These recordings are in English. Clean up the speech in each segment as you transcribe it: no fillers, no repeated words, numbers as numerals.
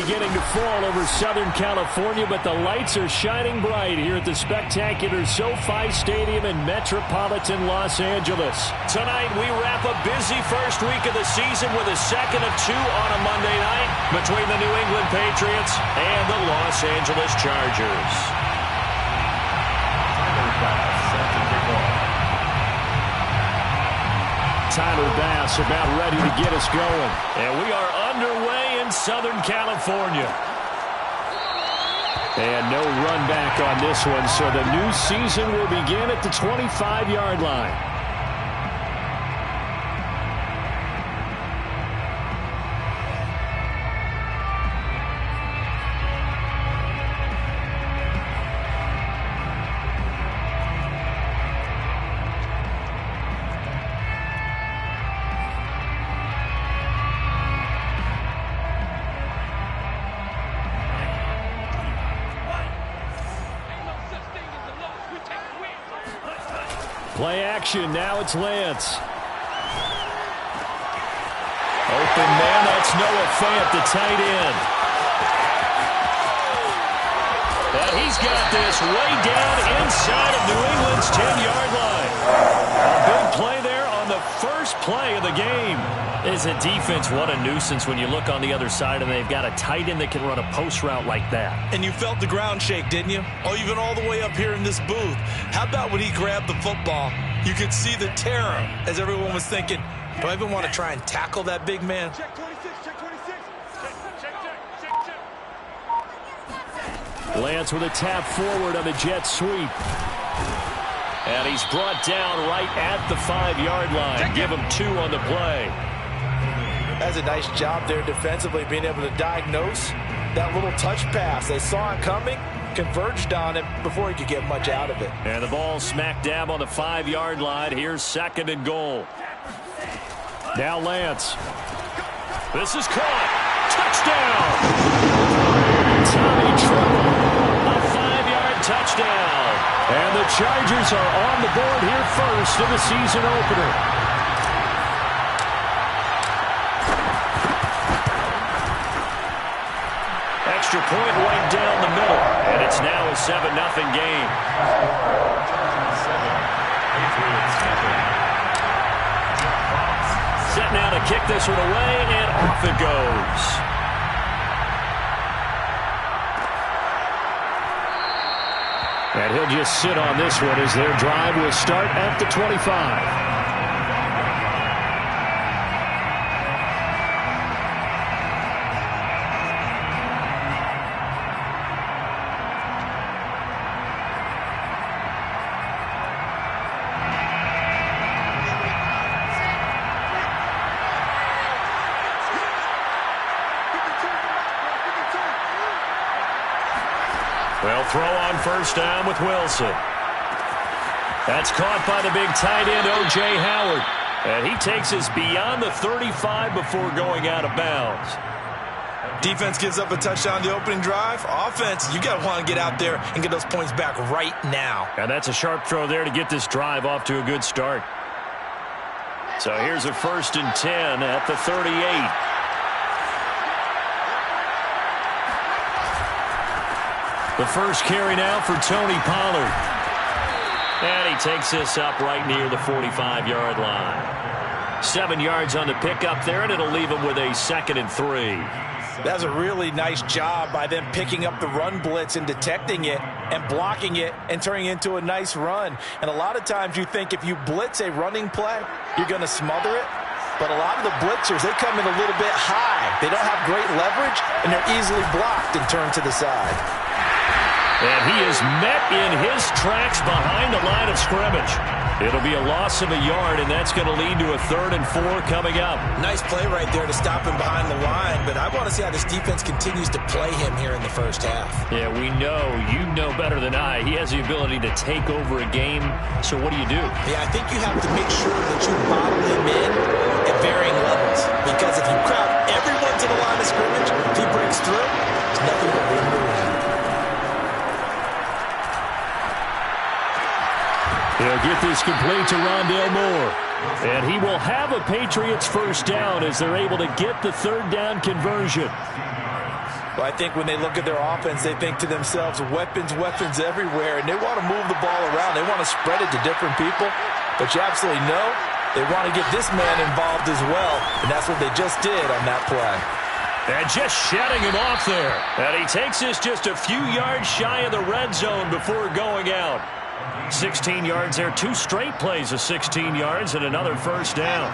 beginning to fall over Southern California, but the lights are shining bright here at the spectacular SoFi Stadium in metropolitan Los Angeles. Tonight, we wrap a busy first week of the season with a second of two on a Monday night between the New England Patriots and the Los Angeles Chargers. Tyler Bass about ready to get us going. And we are underway in Southern California. And no run back on this one, so the new season will begin at the 25-yard line. Play action, now it's Lance. Open man, that's Noah Fant, the tight end. And he's got this way down inside of New England's 10-yard line. A big play there on the first play of the game. As a defense, what a nuisance when you look on the other side and they've got a tight end that can run a post route like that. And you felt the ground shake, didn't you? Oh, even all the way up here in this booth. How about when he grabbed the football? You could see the terror as everyone was thinking, do I even want to try and tackle that big man? Check 26, check 26. Check. Lance with a tap forward on the jet sweep. And he's brought down right at the 5-yard line. Give him 2 on the play. That's a nice job there defensively, being able to diagnose that little touch pass. They saw it coming, converged on it before he could get much out of it. And the ball smack dab on the 5-yard line. Here's 2nd and goal. Now Lance. This is caught. Touchdown. Tommy Tremble. A 5-yard touchdown. And the Chargers are on the board here first in the season opener. Extra point right down the middle. And it's now a 7-0 game. Set now to kick this one away, and off it goes. And he'll just sit on this one as their drive will start at the 25. Well, throw on first down with Wilson. That's caught by the big tight end, O.J. Howard. And he takes us beyond the 35 before going out of bounds. Defense gives up a touchdown the opening drive. Offense, you got to want to get out there and get those points back right now. And that's a sharp throw there to get this drive off to a good start. So here's a 1st and 10 at the 38. The first carry now for Tony Pollard. And he takes this up right near the 45-yard line. 7 yards on the pickup there, and it'll leave him with a 2nd and 3. That's a really nice job by them picking up the run blitz and detecting it and blocking it and turning it into a nice run. And a lot of times you think if you blitz a running play, you're going to smother it. But a lot of the blitzers, they come in a little bit high. They don't have great leverage, and they're easily blocked and turned to the side. And he is met in his tracks behind the line of scrimmage. It'll be a loss of a yard, and that's going to lead to a 3rd and 4 coming up. Nice play right there to stop him behind the line, but I want to see how this defense continues to play him here in the first half. Yeah, we know. You know better than I. He has the ability to take over a game, so what do you do? Yeah, I think you have to make sure that you bottle him in at varying levels, because if you crowd everyone to the line of scrimmage, if he breaks through, there's nothing but room to run. He'll get this complete to Rondale Moore. And he will have a Patriots first down as they're able to get the 3rd down conversion. Well, I think when they look at their offense, they think to themselves, weapons, weapons everywhere, and they want to move the ball around. They want to spread it to different people, but you absolutely know they want to get this man involved as well, and that's what they just did on that play. And just shutting him off there. And he takes this just a few yards shy of the red zone before going out. 16 yards there, 2 straight plays of 16 yards and another first down.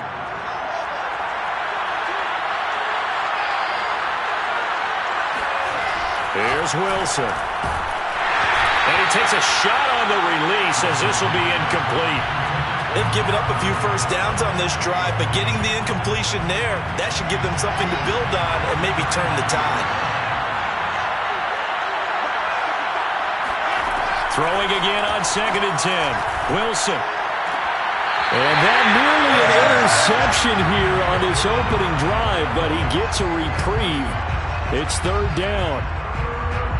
Here's Wilson. And he takes a shot on the release as this will be incomplete. They've given up a few first downs on this drive, but getting the incompletion there, that should give them something to build on and maybe turn the tide. Throwing again on 2nd and 10. Wilson. And that nearly an interception here on this opening drive, but he gets a reprieve. It's 3rd down.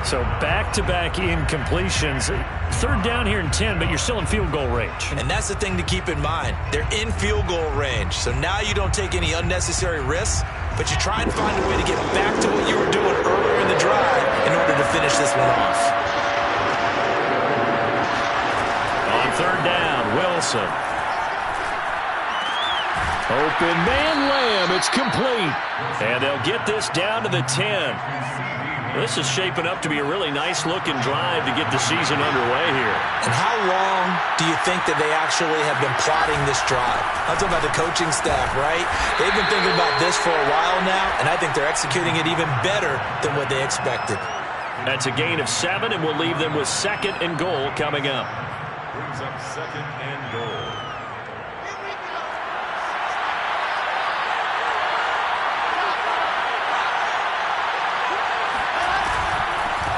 So back-to-back incompletions. 3rd down here and 10, but you're still in field goal range. And that's the thing to keep in mind. They're in field goal range. So now you don't take any unnecessary risks, but you try and find a way to get back to what you were doing earlier in the drive in order to finish this one off. On 3rd down, Wilson. Open man, Lamb. It's complete. And they'll get this down to the 10. This is shaping up to be a really nice-looking drive to get the season underway here. And how long do you think that they actually have been plotting this drive? I'm talking about the coaching staff, right? They've been thinking about this for a while now, and I think they're executing it even better than what they expected. That's a gain of 7, and we'll leave them with 2nd and goal coming up. Brings up 2nd and goal.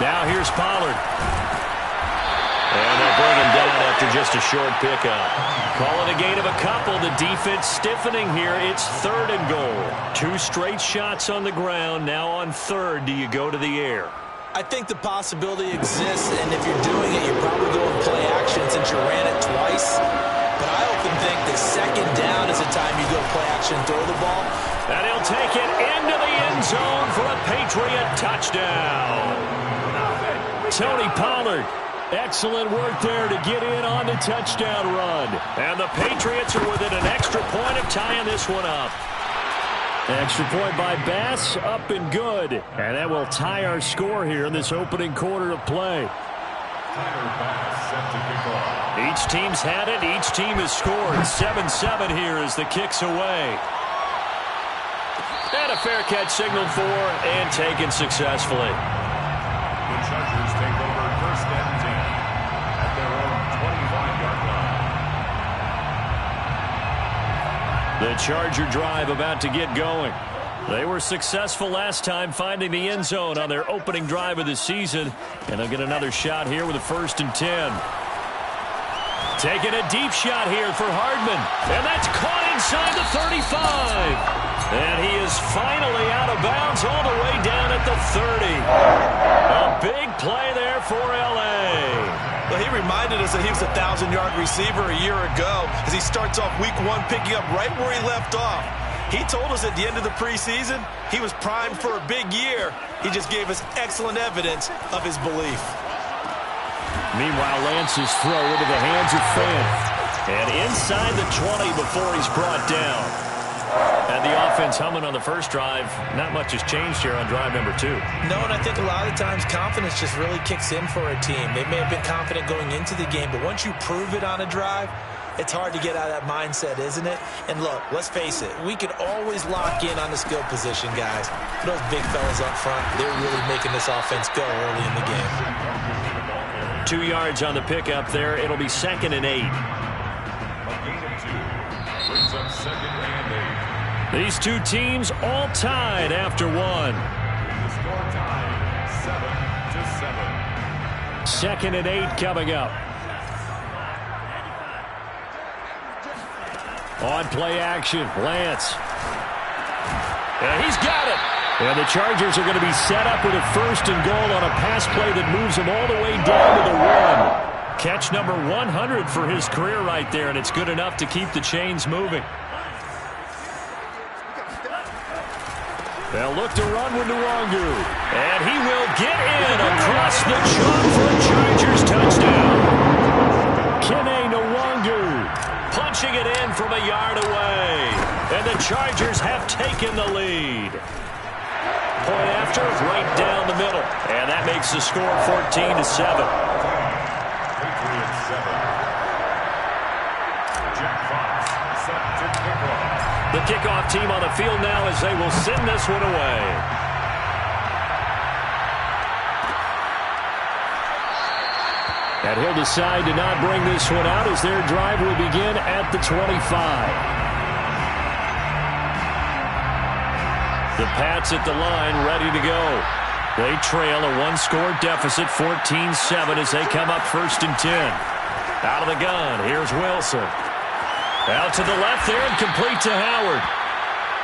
Now here's Pollard. And they'll bring him down after just a short pickup. Call it a gain of a couple. The defense stiffening here. It's 3rd and goal. 2 straight shots on the ground. Now on 3rd, do you go to the air? I think the possibility exists, and if you're doing it, you're probably going play action since you ran it twice. But I often think that 2nd down is the time you go play action and throw the ball. And he'll take it into the end zone for a Patriot touchdown. Tony Pollard, excellent work there to get in on the touchdown run. And the Patriots are within an extra point of tying this one up. Extra point by Bass, up and good. And that will tie our score here in this opening quarter of play. Each team's had it. Each team has scored. 7-7 here as the kick's away. And a fair catch signaled for and taken successfully. The Chargers take over 1st and 10 at their own 25-yard line. The Charger drive about to get going. They were successful last time finding the end zone on their opening drive of the season. And they'll get another shot here with a 1st and 10. Taking a deep shot here for Hardman. And that's caught inside the 35. And he is finally out of bounds all the way down at the 30. A big play there for L.A. Well, he reminded us that he was a 1,000-yard receiver a year ago as he starts off week 1 picking up right where he left off. He told us at the end of the preseason he was primed for a big year. He just gave us excellent evidence of his belief. Meanwhile, Lance's throw into the hands of Fant. And inside the 20 before he's brought down. And the offense humming on the first drive. Not much has changed here on drive number 2. No, and I think a lot of times confidence just really kicks in for a team. They may have been confident going into the game, but once you prove it on a drive, it's hard to get out of that mindset, isn't it? And look, let's face it, we can always lock in on the skill position, guys. Those big fellas up front, they're really making this offense go early in the game. 2 yards on the pickup there. It'll be 2nd and 8. A gain of 2 brings up 2nd and 8. These two teams all tied after 1. The score tied 7-7. 2nd and 8 coming up. On play action, Lance. And he's got it. And the Chargers are going to be set up with a 1st and goal on a pass play that moves them all the way down to the 1. Catch number 100 for his career right there, and it's good enough to keep the chains moving. They'll look to run with Nwangu. And he will get in across the chalk for a Chargers touchdown. Kene Nwangu punching it in from a yard away. And the Chargers have taken the lead. Point after, right down the middle. And that makes the score 14-7. Patriots 7. Jack Fox set to kick off. The kickoff team on the field now as they will send this one away. And he'll decide to not bring this one out as their drive will begin at the 25. The Pats at the line ready to go. They trail a one-score deficit, 14-7 as they come up 1st and 10. Out of the gun, here's Wilson. Out to the left there and complete to Howard.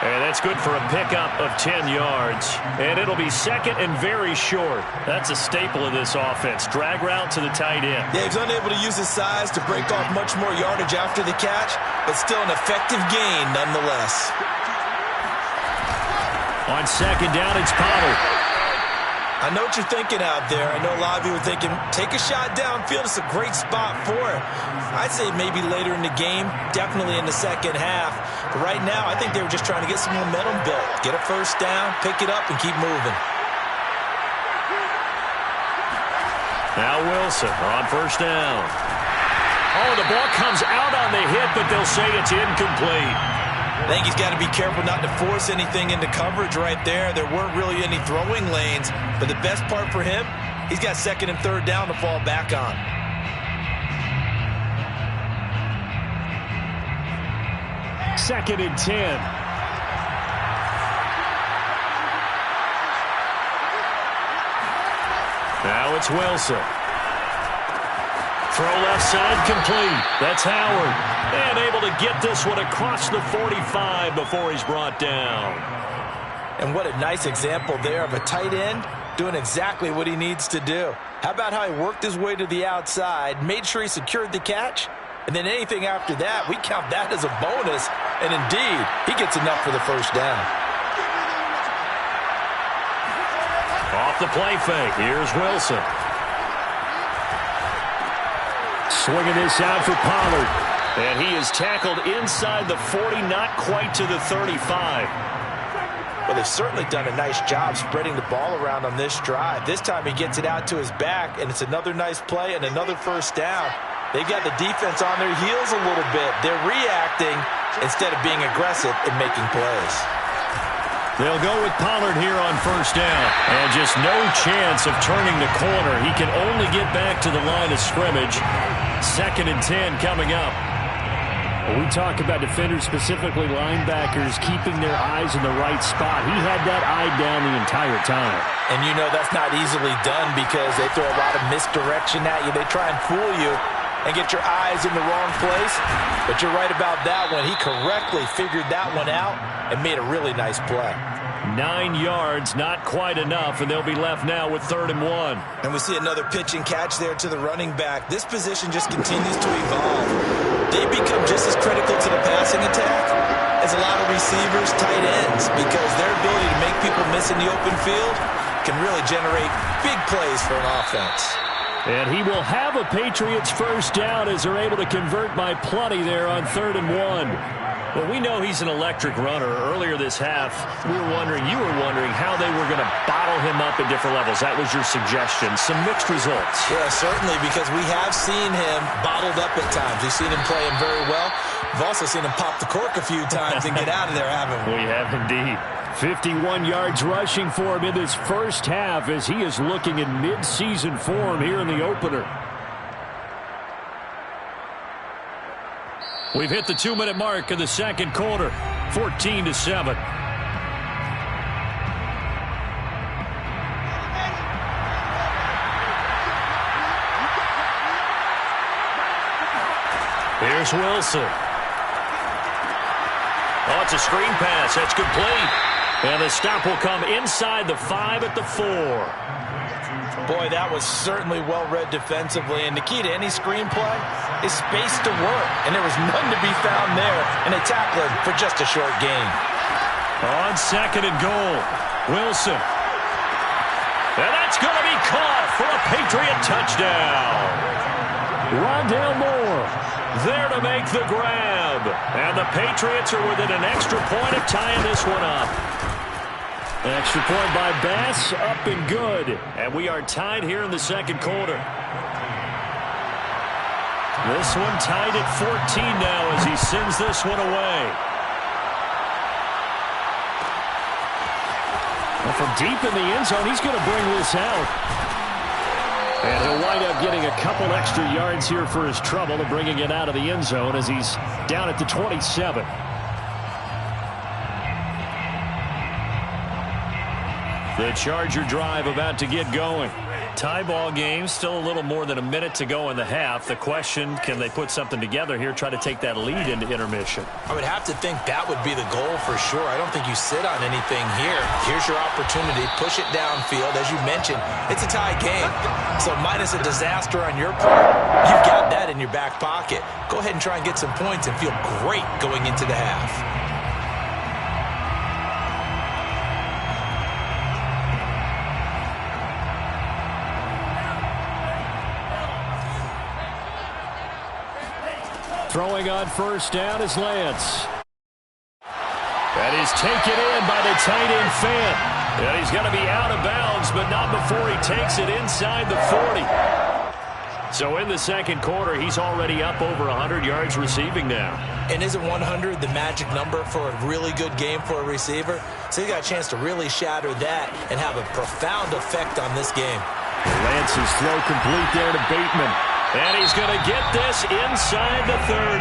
And that's good for a pickup of 10 yards. And it'll be 2nd and very short. That's a staple of this offense. Drag route to the tight end. Yeah, he's unable to use his size to break off much more yardage after the catch, but still an effective gain nonetheless. On 2nd down, it's Pollard. I know what you're thinking out there. I know a lot of you are thinking, take a shot downfield. It's a great spot for it. I'd say maybe later in the game, definitely in the second half. But right now, I think they were just trying to get some momentum built. Get a first down, pick it up, and keep moving. Now Wilson on 1st down. Oh, the ball comes out on the hit, but they'll say it's incomplete. I think he's got to be careful not to force anything into coverage right there. There weren't really any throwing lanes, but the best part for him, he's got 2nd and 3rd down to fall back on. Second and 10. Now it's Wilson. Throw left side complete. That's Howard. And able to get this one across the 45 before he's brought down. And what a nice example there of a tight end doing exactly what he needs to do. How about how he worked his way to the outside, made sure he secured the catch, and then anything after that, we count that as a bonus. And indeed, he gets enough for the first down. Off the play fake. Here's Wilson. Swinging this out for Pollard. And he is tackled inside the 40, not quite to the 35. Well, they've certainly done a nice job spreading the ball around on this drive. This time he gets it out to his back, and it's another nice play and another first down. They've got the defense on their heels a little bit. They're reacting instead of being aggressive and making plays. They'll go with Pollard here on 1st down. And just no chance of turning the corner. He can only get back to the line of scrimmage. 2nd and 10 coming up. We talk about defenders, specifically linebackers, keeping their eyes in the right spot. He had that eye down the entire time. And you know that's not easily done because they throw a lot of misdirection at you. They try and fool you and get your eyes in the wrong place. But you're right about that one. He correctly figured that one out and made a really nice play. 9 yards, not quite enough, and they'll be left now with 3rd and 1. And we see another pitch and catch there to the running back. This position just continues to evolve. They become just as critical to the passing attack as a lot of receivers, tight ends, because their ability to make people miss in the open field can really generate big plays for an offense. And he will have a Patriots first down as they're able to convert by plenty there on 3rd and 1. Well, we know he's an electric runner. Earlier this half, you were wondering how they were going to bottle him up at different levels. That was your suggestion. Some mixed results. Yeah, certainly, because we have seen him bottled up at times. We've seen him playing very well. We've also seen him pop the cork a few times and get out of there, haven't we? We have indeed. 51 yards rushing for him in this first half as he is looking in mid-season form here in the opener. We've hit the 2-minute mark of the second quarter, 14-7. Here's Wilson. Oh, it's a screen pass. That's complete. And the stop will come inside the 5 at the 4. Boy, that was certainly well-read defensively. And the key to any screenplay is space to work. And there was none to be found there. And they tackle him for just a short gain. On 2nd and goal, Wilson. And that's going to be caught for a Patriot touchdown. Rondale Moore there to make the grab. And the Patriots are within an extra point of tying this one up. An extra point by Bass, up and good. And we are tied here in the second quarter. This one tied at 14 now as he sends this one away. Well, from deep in the end zone, he's going to bring this out. And he'll wind up getting a couple extra yards here for his trouble and bringing it out of the end zone as he's down at the 27. The Charger drive about to get going. Tie ball game, still a little more than a minute to go in the half. The question, can they put something together here, try to take that lead into intermission? I would have to think that would be the goal for sure. I don't think you sit on anything here. Here's your opportunity. Push it downfield. As you mentioned, it's a tie game. So minus a disaster on your part, you've got that in your back pocket. Go ahead and try and get some points and feel great going into the half. Throwing on first down is Lance. That is taken in by the tight end Fant. And he's going to be out of bounds, but not before he takes it inside the 40. So in the second quarter, he's already up over 100 yards receiving now. And isn't 100 the magic number for a really good game for a receiver? So he got a chance to really shatter that and have a profound effect on this game. Lance's throw complete there to Bateman. And he's going to get this inside the 30.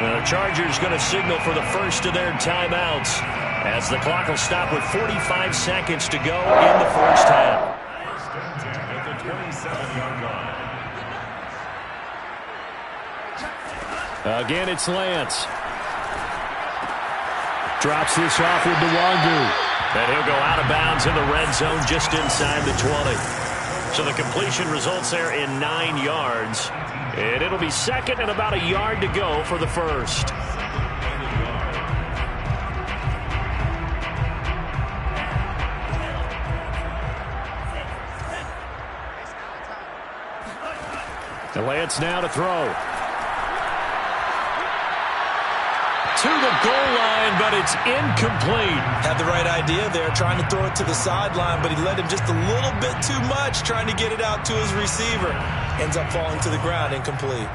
The Chargers going to signal for the first of their timeouts as the clock will stop with 45 seconds to go in the first half. First and 10 at the 27-yard line. Again, it's Lance. Drops this off with Nwangu. And he'll go out of bounds in the red zone just inside the 20. So the completion results there in 9 yards. And it'll be second and about a yard to go for the first. The Lance now to throw. To the goal line, but it's incomplete. Had the right idea there, trying to throw it to the sideline, but he led him just a little bit too much, trying to get it out to his receiver. Ends up falling to the ground, incomplete.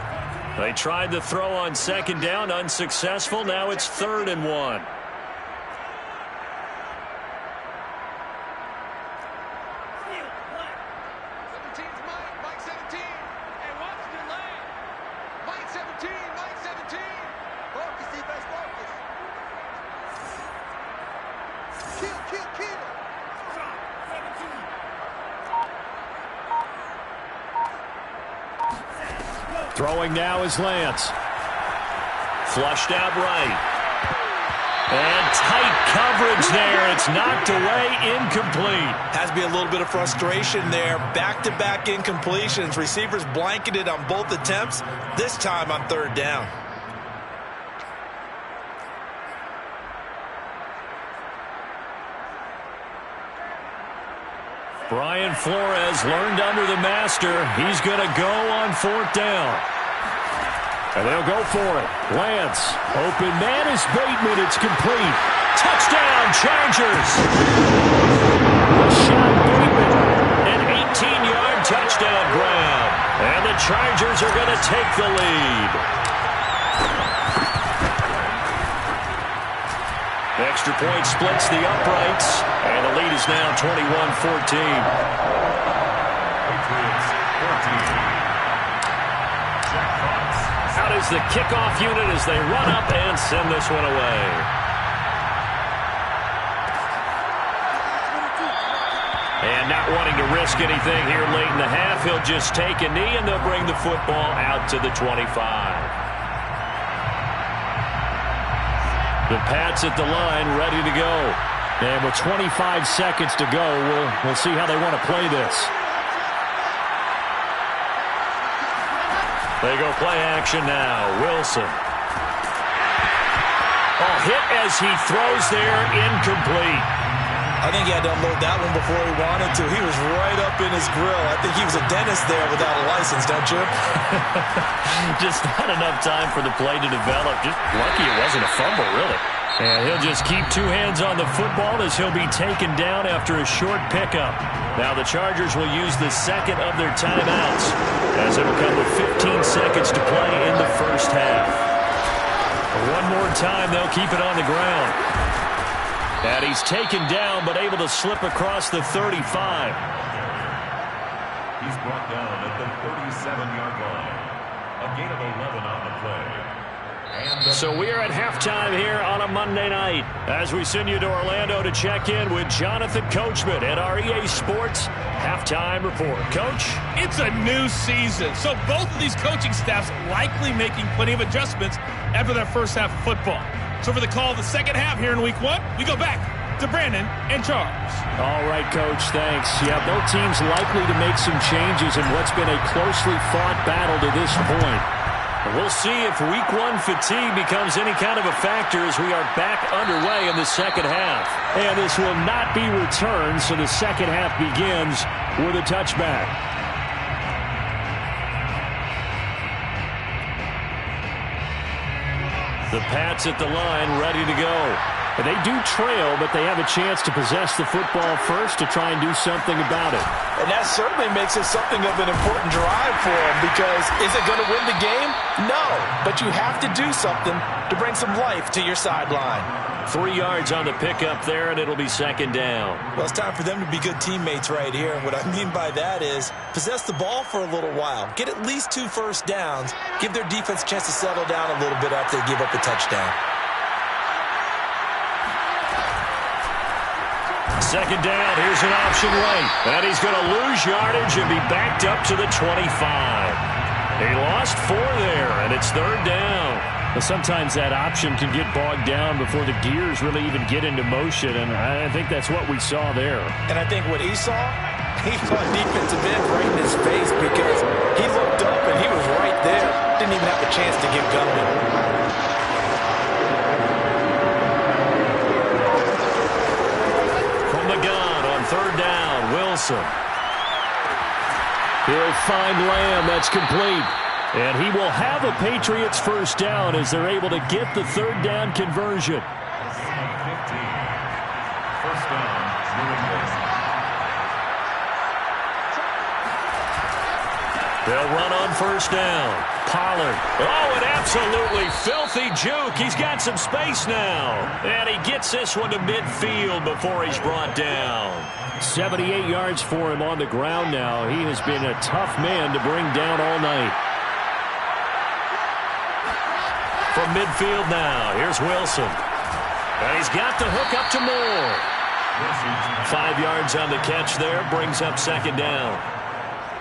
They tried to throw on second down, unsuccessful. Now it's 3rd and 1. Throwing now is Lance. Flushed out right. And tight coverage there. It's knocked away, incomplete. Has to be a little bit of frustration there. Back-to-back incompletions. Receivers blanketed on both attempts, this time on 3rd down. Brian Flores learned under the master. He's going to go on 4th down. And they'll go for it. Lance, open man is Bateman. It's complete. Touchdown, Chargers. Rashad Bateman, an 18-yard touchdown grab. And the Chargers are going to take the lead. The extra point splits the uprights, and the lead is now 21-14. Patriots 14. Out is the kickoff unit as they run up and send this one away. And not wanting to risk anything here late in the half, he'll just take a knee, and they'll bring the football out to the 25. The Pats at the line, ready to go. And with 25 seconds to go, we'll see how they want to play this. They go play action now. Wilson. Oh, hit as he throws there, incomplete. I think he had to unload that one before he wanted to. He was right up in his grill. I think he was a dentist there without a license, don't you? Just not enough time for the play to develop. Just lucky it wasn't a fumble, really. And he'll just keep two hands on the football as he'll be taken down after a short pickup. Now the Chargers will use the second of their timeouts as it'll come with 15 seconds to play in the first half. One more time, they'll keep it on the ground. And he's taken down but able to slip across the 35. He's brought down at the 37-yard line. A gain of 11 on the play. So we are at halftime here on a Monday night as we send you to Orlando to check in with Jonathan Coachman at our EA Sports Halftime Report. Coach? It's a new season, so both of these coaching staffs likely making plenty of adjustments after their first half of football. So for the call of the second half here in Week 1, we go back to Brandon and Charles. All right, Coach, thanks. Yeah, both teams likely to make some changes in what's been a closely fought battle to this point. We'll see if Week 1 fatigue becomes any kind of a factor as we are back underway in the second half. And this will not be returned, so the second half begins with a touchback. The Pats at the line, ready to go. And they do trail, but they have a chance to possess the football first to try and do something about it. And that certainly makes it something of an important drive for them because is it going to win the game? No, but you have to do something to bring some life to your sideline. 3 yards on the pickup there, and it'll be second down. Well, it's time for them to be good teammates right here. And what I mean by that is possess the ball for a little while. Get at least 2 first downs. Give their defense a chance to settle down a little bit after they give up a touchdown. Second down, here's an option right. And he's going to lose yardage and be backed up to the 25. He lost 4 there, and it's third down. But sometimes that option can get bogged down before the gears really even get into motion, and I think that's what we saw there. And I think what he saw defensive end right in his face because he looked up and he was right there. Didn't even have a chance to get going. Third down, Wilson. He'll find Lamb. That's complete. And he will have a Patriots first down as they're able to get the third down conversion. 15. First down, New England. They'll run on first down. Pollard. Oh, an absolutely filthy juke. He's got some space now. And he gets this one to midfield before he's brought down. 78 yards for him on the ground now. He has been a tough man to bring down all night. From midfield now, here's Wilson. And he's got the hook up to Moore. 5 yards on the catch there, brings up second down.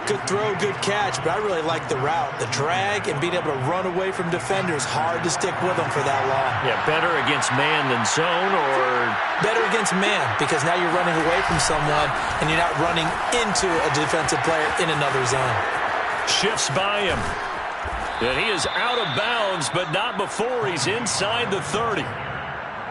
Good throw, good catch, but I really like the route. The drag and being able to run away from defenders, hard to stick with them for that long. Yeah, better against man than zone, or? Better against man, because now you're running away from someone and you're not running into a defensive player in another zone. Shifts by him. And he is out of bounds, but not before he's inside the 30.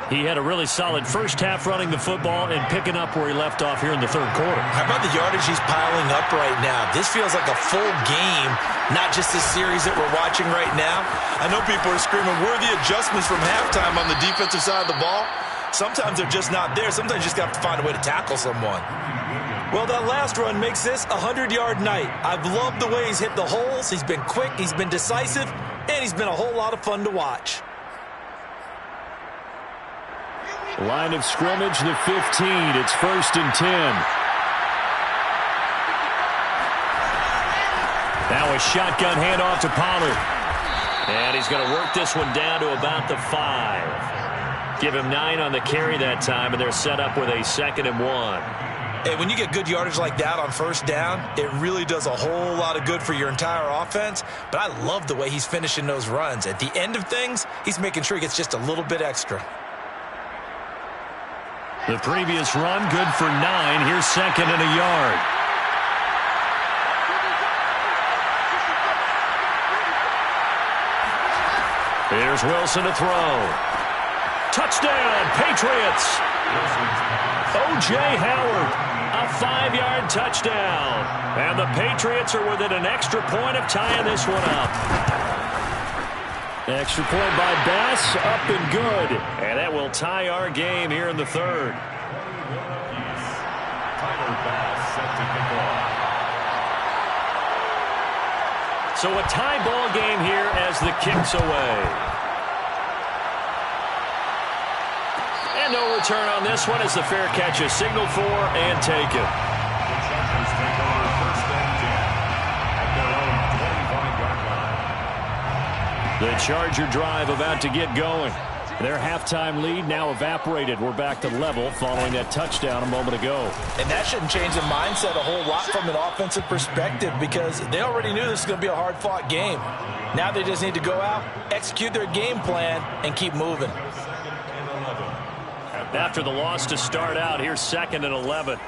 He had a really solid first half running the football and picking up where he left off here in the third quarter. How about the yardage he's piling up right now? This feels like a full game, not just this series that we're watching right now. I know people are screaming, where are the adjustments from halftime on the defensive side of the ball? Sometimes they're just not there. Sometimes you just have to find a way to tackle someone. Well, that last run makes this a 100-yard night. I've loved the way he's hit the holes. He's been quick, he's been decisive, and he's been a whole lot of fun to watch. Line of scrimmage, the 15. It's 1st and 10. Now a shotgun handoff to Pollard. And he's going to work this one down to about the 5. Give him 9 on the carry that time, and they're set up with a 2nd and 1. Hey, when you get good yardage like that on first down, it really does a whole lot of good for your entire offense. But I love the way he's finishing those runs. At the end of things, he's making sure he gets just a little bit extra. The previous run, good for 9. Here's 2nd and a yard. Here's Wilson to throw. Touchdown, Patriots. O.J. Howard, a 5-yard touchdown. And the Patriots are within an extra point of tying this one up. Extra point by Bass, up and good. And that will tie our game here in the third. So a tie ball game here as the kick's away. And no return on this one as the fair catch is signaled for and taken. The Charger drive about to get going. Their halftime lead now evaporated. We're back to level following that touchdown a moment ago. And that shouldn't change the mindset a whole lot from an offensive perspective because they already knew this was going to be a hard-fought game. Now they just need to go out, execute their game plan, and keep moving. After the loss to start out, here's 2nd and 11.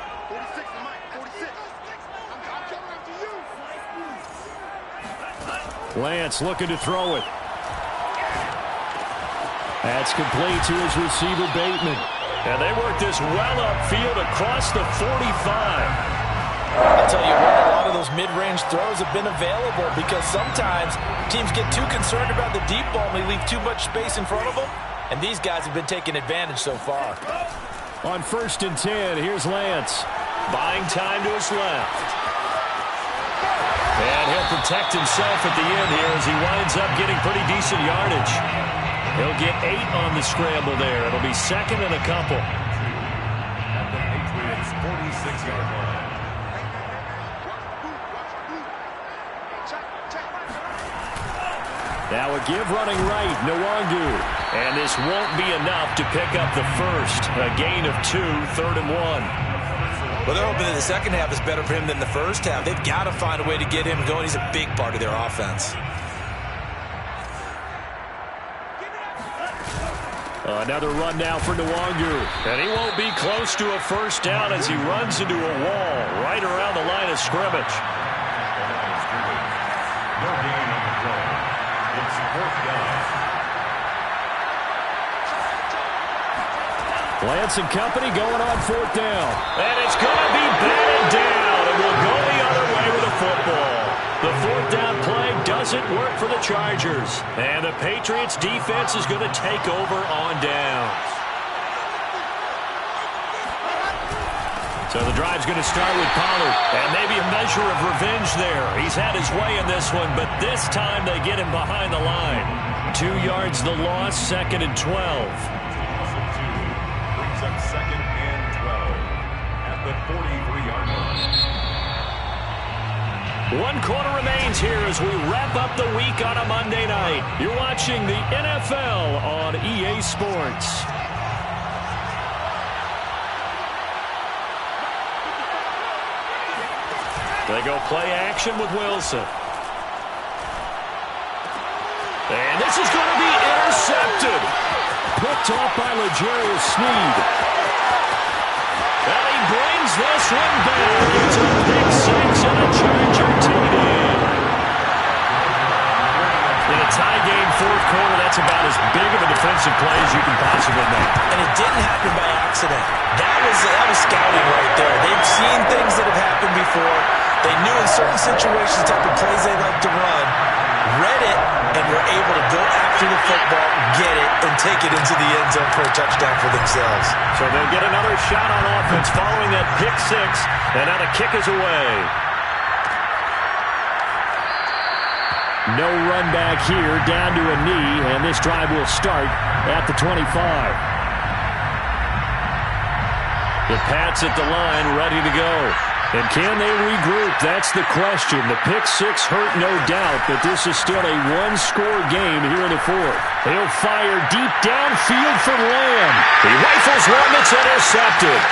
Lance looking to throw it. That's complete to his receiver, Bateman. And they work this well upfield across the 45. I'll tell you what, a lot of those mid-range throws have been available because sometimes teams get too concerned about the deep ball and they leave too much space in front of them. And these guys have been taking advantage so far. On 1st and 10, here's Lance. Buying time to his left. And he'll protect himself at the end here as he winds up getting pretty decent yardage. He'll get 8 on the scramble there. It'll be 2nd and a couple. At the Patriots' 46-yard line. Now a give running right, Nwangu. And this won't be enough to pick up the first. A gain of 2, 3rd and 1. Well, they're hoping that the second half is better for him than the first half. They've got to find a way to get him going. He's a big part of their offense. Another run now for Nwangu. And he won't be close to a first down as he runs into a wall right around the line of scrimmage. No gain on the play. It's 4th down. Lance and company going on 4th down. And it's going to be batted down. And we'll go the other way with the football. The 4th down play doesn't work for the Chargers. And the Patriots defense is going to take over on downs. So the drive's going to start with Pollard. And maybe a measure of revenge there. He's had his way in this one, but this time they get him behind the line. 2 yards the loss, 2nd and 12. Brings up 2nd and 12 at the 43-yard line. 1 quarter remains here as we wrap up the week on a Monday night. You're watching the NFL on EA Sports. They go play action with Wilson. And this is going to be intercepted. Picked off by L'Jarius Sneed. And he brings this one back. It's a pick 6 and a Charger TD. In a tie game 4th quarter, that's about as big of a defensive play as you can possibly make. And it didn't happen by accident. That was scouting right there. They've seen things that have happened before. They knew in certain situations the type of plays they like to run, read it, and were able to go after the football, get it, and take it into the end zone for a touchdown for themselves. So they'll get another shot on offense following that pick 6, and now the kick is away. No run back here, down to a knee, and this drive will start at the 25. The Pats at the line, ready to go. And can they regroup? That's the question. The pick 6 hurt, no doubt, but this is still a one-score game here in the 4th. He'll fire deep downfield for Lamb. He rifles one that's intercepted.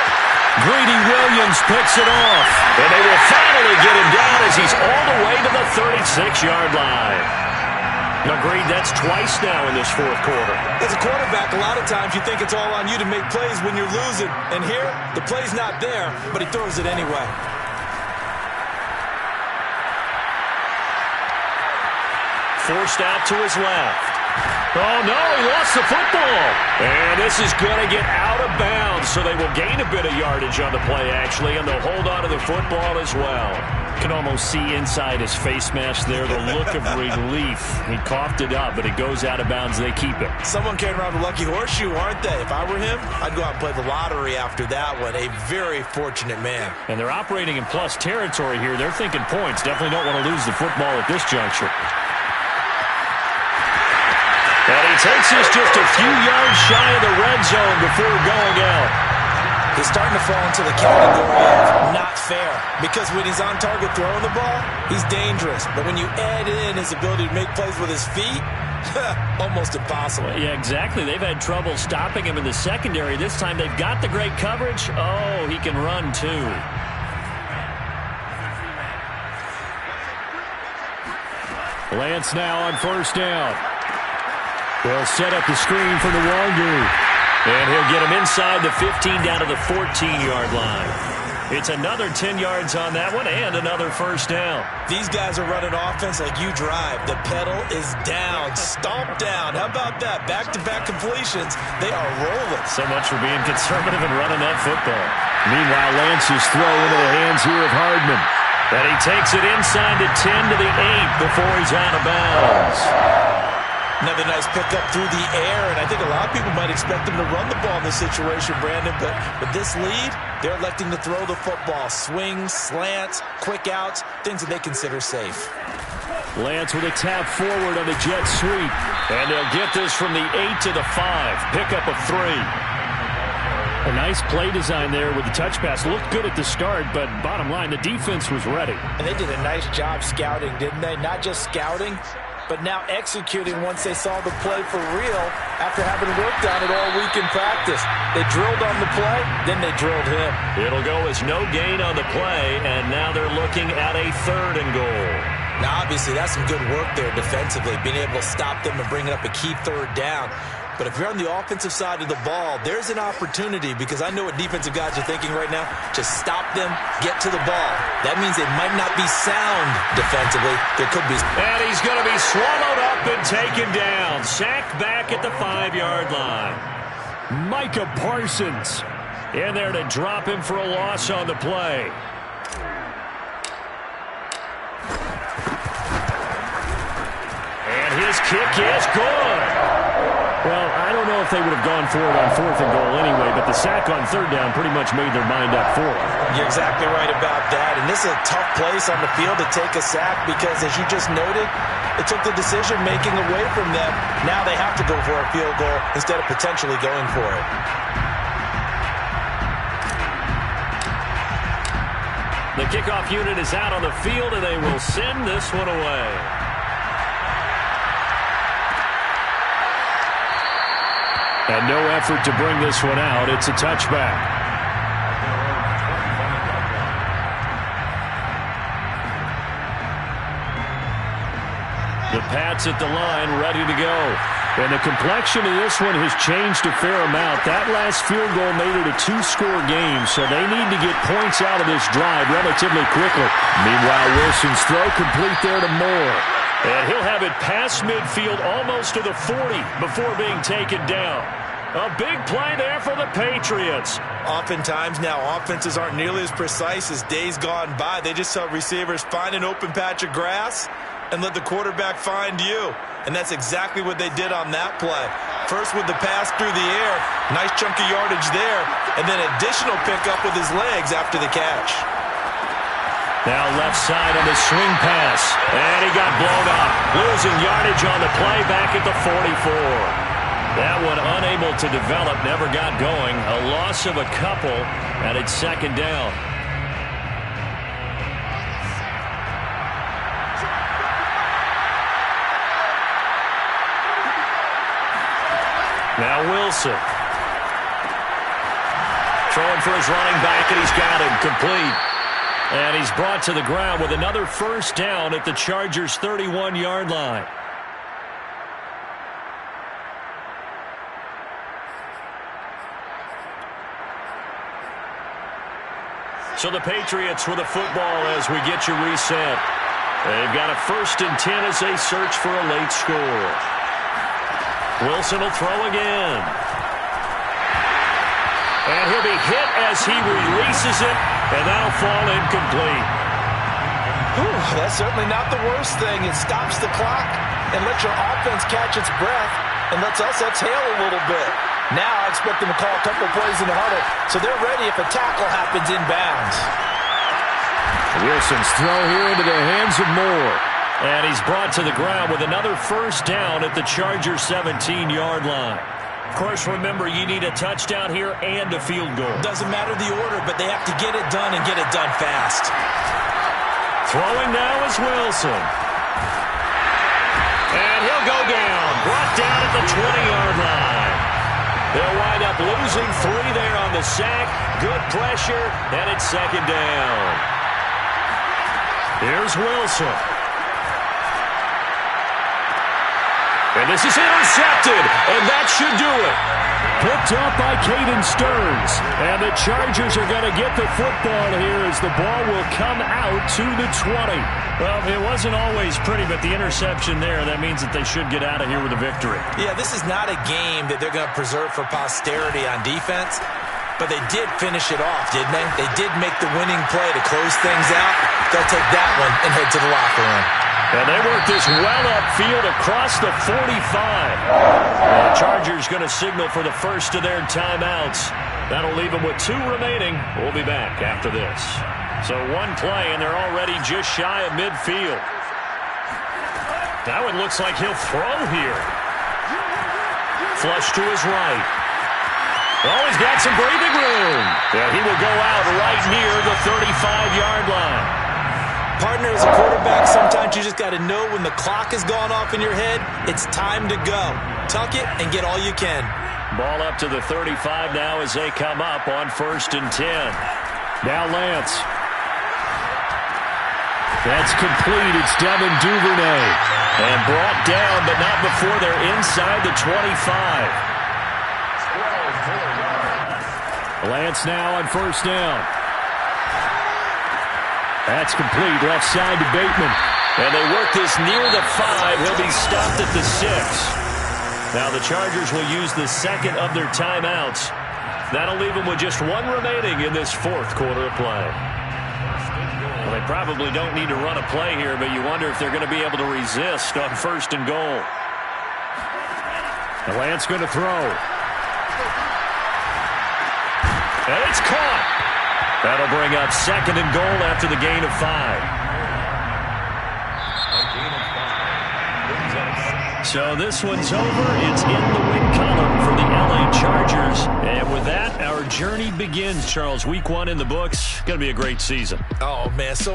Greedy Williams picks it off. And they will finally get him down as he's all the way to the 36-yard line. Agreed, that's twice now in this 4th quarter. As a quarterback, a lot of times you think it's all on you to make plays when you're losing. And here, the play's not there, but he throws it anyway. Forced out to his left. Oh, no, he lost the football. And this is going to get out of bounds, so they will gain a bit of yardage on the play, actually, and they'll hold on to the football as well. You can almost see inside his face mask there the look of relief. He coughed it up, but it goes out of bounds. They keep it. Someone carrying around a lucky horseshoe, aren't they? If I were him, I'd go out and play the lottery after that one. A very fortunate man. And they're operating in plus territory here. They're thinking points. Definitely don't want to lose the football at this juncture. And he takes us just a few yards shy of the red zone before going out. He's starting to fall into the category of not fair, because when he's on target throwing the ball, he's dangerous. But when you add in his ability to make plays with his feet, almost impossible. Well, yeah, exactly. They've had trouble stopping him in the secondary. This time they've got the great coverage. Oh, he can run too. Lance now on first down. They'll set up the screen for the Wangu. And he'll get him inside the 15 down to the 14-yard line. It's another 10 yards on that one and another first down. These guys are running offense like you drive. The pedal is down, stomp down. How about that? Back-to-back completions. They are rolling. So much for being conservative and running that football. Meanwhile, Lance's throw into the hands here of Hardman. And he takes it inside the 10 to the 8 before he's out of bounds. Another nice pickup through the air, and I think a lot of people might expect him to run the ball in this situation, Brandon, but with this lead, they're electing to throw the football. Swings, slants, quick outs, things that they consider safe. Lance with a tap forward on the jet sweep, and they'll get this from the 8 to the 5. Pickup of 3. A nice play design there with the touch pass. Looked good at the start, but bottom line, the defense was ready. And they did a nice job scouting, didn't they? Not just scouting, but now executing once they saw the play for real after having worked on it all week in practice. They drilled on the play, then they drilled him. It'll go as no gain on the play, and now they're looking at a 3rd and goal. Now, obviously, that's some good work there defensively, being able to stop them and bringing up a key 3rd down. But if you're on the offensive side of the ball, there's an opportunity, because I know what defensive guys are thinking right now. Just stop them, get to the ball. That means they might not be sound defensively. There could be. And he's going to be swallowed up and taken down. Sacked back at the 5-yard line. Micah Parsons in there to drop him for a loss on the play. And his kick is good. Well, I don't know if they would have gone for it on 4th and goal anyway, but the sack on 3rd down pretty much made their mind up for it. You're exactly right about that, and this is a tough place on the field to take a sack because, as you just noted, it took the decision-making away from them. Now they have to go for a field goal instead of potentially going for it. The kickoff unit is out on the field, and they will send this one away. And no effort to bring this one out. It's a touchback. The Pats at the line, ready to go. And the complexion of this one has changed a fair amount. That last field goal made it a 2-score game, so they need to get points out of this drive relatively quickly. Meanwhile, Wilson's throw complete there to Moore. And he'll have it past midfield almost to the 40 before being taken down. A big play there for the Patriots. Oftentimes now, offenses aren't nearly as precise as days gone by. They just tell receivers, find an open patch of grass and let the quarterback find you. And that's exactly what they did on that play. First with the pass through the air, nice chunk of yardage there, and then additional pickup with his legs after the catch. Now left side on the swing pass, and he got blown up. Losing yardage on the play back at the 44. That one unable to develop, never got going. A loss of a couple, and it's 2nd down. Now Wilson. Throwing for his running back, and he's got him complete. And he's brought to the ground with another 1st down at the Chargers' 31-yard line. So the Patriots with a football as we get you reset. They've got a 1st and 10 as they search for a late score. Wilson will throw again. And he'll be hit as he releases it, and that'll fall incomplete. Whew, that's certainly not the worst thing. It stops the clock and lets your offense catch its breath and lets us exhale a little bit. Now I expect them to call a couple plays in the huddle, so they're ready if a tackle happens inbounds. Wilson's throw here into the hands of Moore. And he's brought to the ground with another first down at the Chargers' 17-yard line. Of course, remember, you need a touchdown here and a field goal. Doesn't matter the order, but they have to get it done and get it done fast. Throwing now is Wilson. And he'll go down. Brought down at the 20-yard line. They'll wind up losing 3 there on the sack. Good pressure, and it's second down. Here's Wilson. And this is intercepted, and that should do it. Picked up by Caden Stearns. And the Chargers are going to get the football here as the ball will come out to the 20. Well, it wasn't always pretty, but the interception there, that means that they should get out of here with a victory. Yeah, this is not a game that they're going to preserve for posterity on defense, but they did finish it off, didn't they? They did make the winning play to close things out. They'll take that one and head to the locker room. And they work this well upfield across the 45. The Chargers going to signal for the first of their timeouts. That'll leave them with 2 remaining. We'll be back after this. So 1 play, and they're already just shy of midfield. Now it looks like he'll throw here. Flush to his right. Oh, he's got some breathing room. Yeah, he will go out right near the 35-yard line. Partner, as a quarterback, sometimes you just got to know when the clock has gone off in your head, it's time to go. Tuck it and get all you can. Ball up to the 35 now as they come up on 1st and 10. Now Lance. That's complete. It's Devin Duvernay. And brought down, but not before they're inside the 25. Lance now on 1st down. That's complete, left side to Bateman. And they work this near the 5. He'll be stopped at the 6. Now the Chargers will use the second of their timeouts. That'll leave them with just 1 remaining in this 4th quarter of play. Well, they probably don't need to run a play here, but you wonder if they're going to be able to resist on 1st and goal. The Lance going to throw. And it's caught. That'll bring up 2nd and goal after the gain of 5. So this one's over. It's in the win column for the LA Chargers. And with that, our journey begins, Charles. Week 1 in the books. Going to be a great season. Oh, man, so